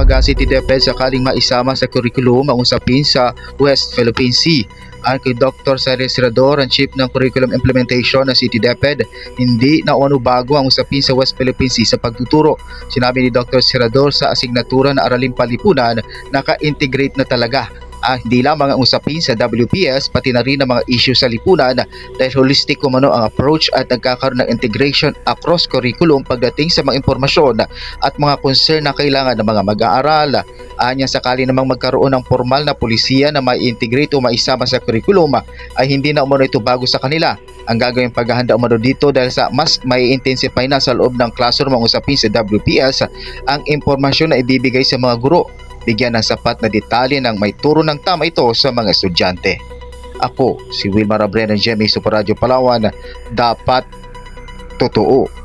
nanawagan si DepEd sakaling maisama sa kurikulum ang usapin sa West Philippine Sea. Ang kay Dr. Cyril Serrador, ang Chief ng Curriculum Implementation ng City DepEd, hindi na umano bago ang usapin sa West Philippine Sea sa pagtuturo. Sinabi ni Dr. Serrador sa asignatura na Araling Palipunan, naka-integrate na talaga hindi lamang ang usapin sa WPS pati na rin ang mga issue sa lipunan dahil holistic umano ang approach at nagkakaroon ng integration across curriculum pagdating sa mga impormasyon at mga concern na kailangan ng mga mag-aaral. Anya sakali namang magkaroon ng formal na polisiya na mai-integrate o maisama sa curriculum ay hindi na umano ito bago sa kanila. Ang gagawing paghahanda umano dito dahil sa mas may intensify na sa loob ng classroom ang usapin sa WPS ang impormasyon na ibibigay sa mga guro. Bigyan ng sapat na detalye ng may turo ng tama ito sa mga estudyante. Ako, si Wilmar Abreu ng GMA Super Radio Palawan, dapat totoo.